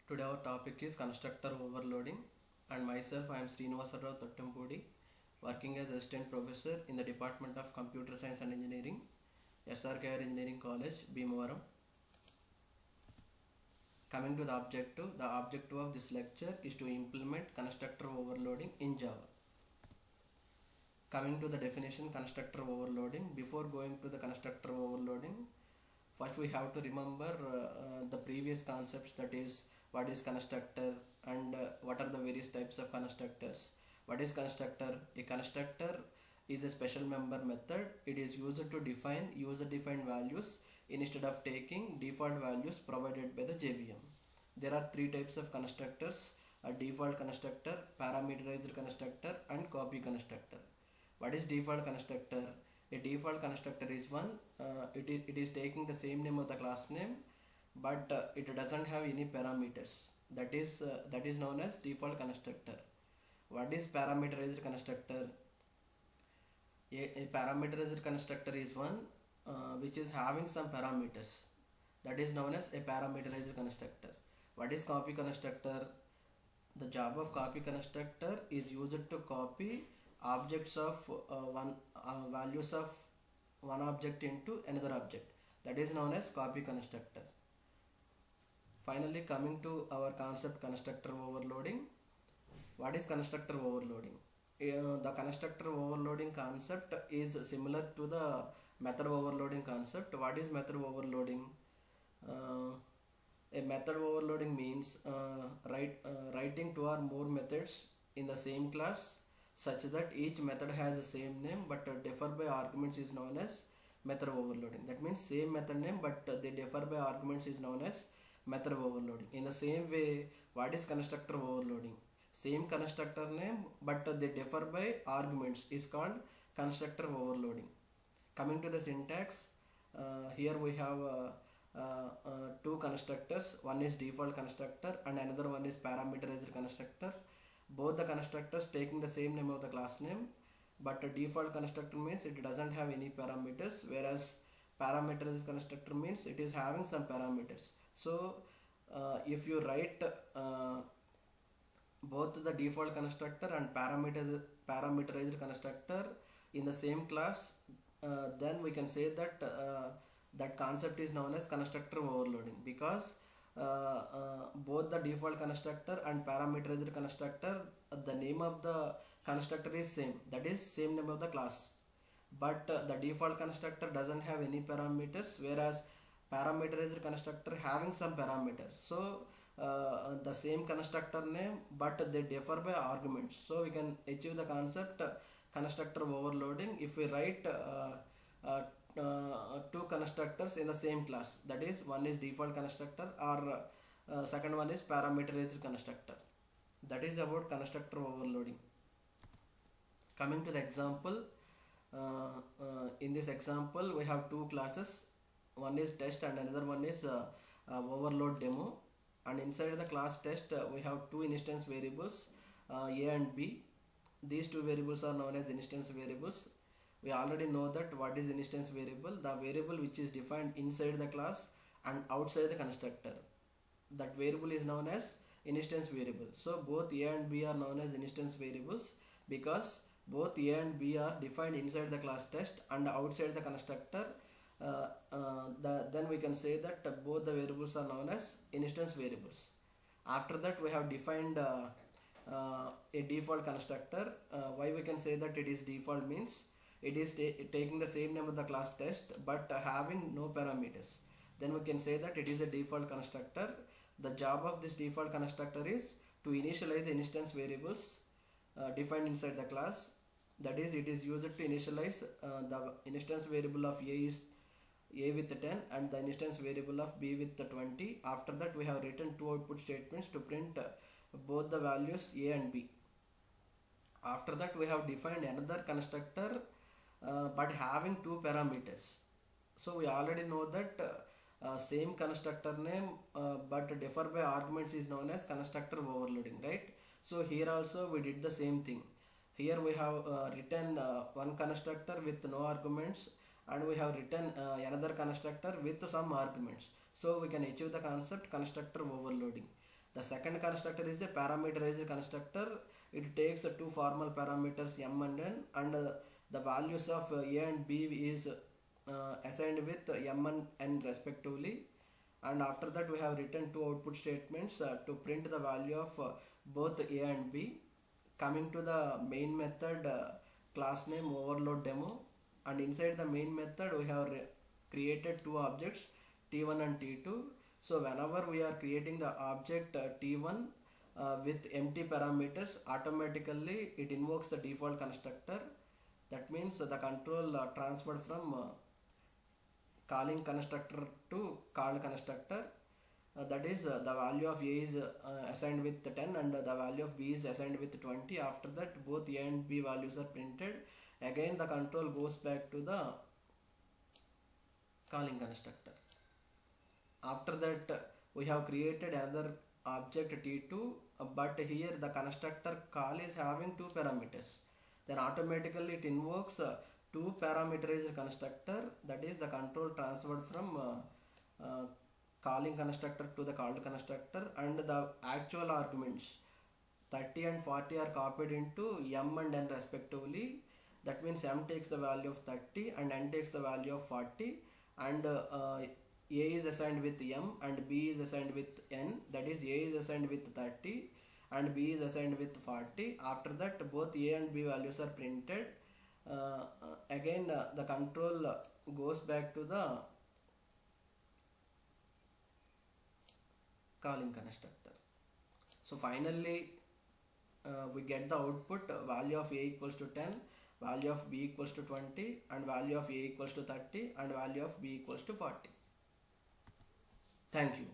Today our topic is constructor overloading, and myself I am Srinivasa Rao Tattampudi, working as assistant professor in the Department of Computer Science and Engineering, SRKR Engineering College, Bhimavaram. Coming to the objective of this lecture is to implement constructor overloading in Java. Coming to the definition constructor overloading, before going to the constructor overloading, first we have to remember the previous concepts, that is what is constructor and what are the various types of constructors. What is constructor? A constructor is a special member method. It is used to define user defined values instead of taking default values provided by the JVM. There are three types of constructors: a default constructor, parameterized constructor, and copy constructor. What is default constructor? A default constructor is one, it is taking the same name of the class name, but it doesn't have any parameters. That is known as default constructor. What is parameterized constructor? A parameterized constructor is one which is having some parameters. That is known as a parameterized constructor. What is copy constructor? The job of copy constructor is used to copy objects of values of one object into another object. That is known as copy constructor. Finally, coming to our concept constructor overloading. What is constructor overloading? The constructor overloading concept is similar to the method overloading concept. What is method overloading? A method overloading means writing two or more methods in the same class such that each method has the same name but differ by arguments is known as method overloading. That means same method name but they differ by arguments is known as method overloading. In the same way, what is constructor overloading? Same constructor name but they differ by arguments is called constructor overloading. Coming to the syntax, here we have two constructors. One is default constructor and another one is parameterized constructor. Both the constructors taking the same name of the class name, but a default constructor means it doesn't have any parameters, whereas parameterized constructor means it is having some parameters. So if you write both the default constructor and parameterized constructor in the same class, then we can say that that concept is known as constructor overloading, because both the default constructor and parameterized constructor, the name of the constructor is same, that is same name of the class, but the default constructor doesn't have any parameters, whereas parameterized constructor having some parameters. So the same constructor name but they differ by arguments, so we can achieve the concept constructor overloading if we write two constructors in the same class, that is one is default constructor or second one is parameterized constructor. That is about constructor overloading. Coming to the example, in this example we have two classes, one is test and another one is overload demo, and inside the class test we have two instance variables, a and b. These two variables are known as instance variables. We already know that what is instance variable, the variable which is defined inside the class and outside the constructor. That variable is known as instance variable. So both a and b are known as instance variables because both a and b are defined inside the class test and outside the constructor. Then we can say that both the variables are known as instance variables. After that we have defined a default constructor. Why we can say that it is default means it is taking the same name of the class test but having no parameters. Then we can say that it is a default constructor. The job of this default constructor is to initialize the instance variables defined inside the class. That is, it is used to initialize the instance variable of a is a with 10 and the instance variable of b with 20. After that we have written two output statements to print both the values a and b. After that we have defined another constructor but having two parameters. So we already know that same constructor name but differ by arguments is known as constructor overloading, right? So here also we did the same thing. Here we have written one constructor with no arguments and we have written another constructor with some arguments. So we can achieve the concept constructor overloading. The second constructor is a parameterized constructor. It takes two formal parameters m and n, and the values of a and b is assigned with m and n respectively. And after that we have written two output statements to print the value of both a and b. Coming to the main method, class name overload demo, and inside the main method we have created two objects t1 and t2. So whenever we are creating the object t1 with empty parameters, automatically it invokes the default constructor. That means the control transferred from calling constructor to called constructor. That is the value of a is assigned with 10 and the value of b is assigned with 20. After that both a and b values are printed. Again the control goes back to the calling constructor. After that we have created another object t2, but here the constructor call is having two parameters. Then automatically it invokes two parameterized constructor, that is the control transferred from calling constructor to the called constructor, and the actual arguments 30 and 40 are copied into m and n respectively. That means m takes the value of 30 and n takes the value of 40, and a is assigned with m and b is assigned with n. That is a is assigned with 30 and b is assigned with 40. After that both a and b values are printed. Again the control goes back to the calling constructor. So finally we get the output value of a equals to 10, value of b equals to 20, and value of a equals to 30, and value of b equals to 40. Thank you.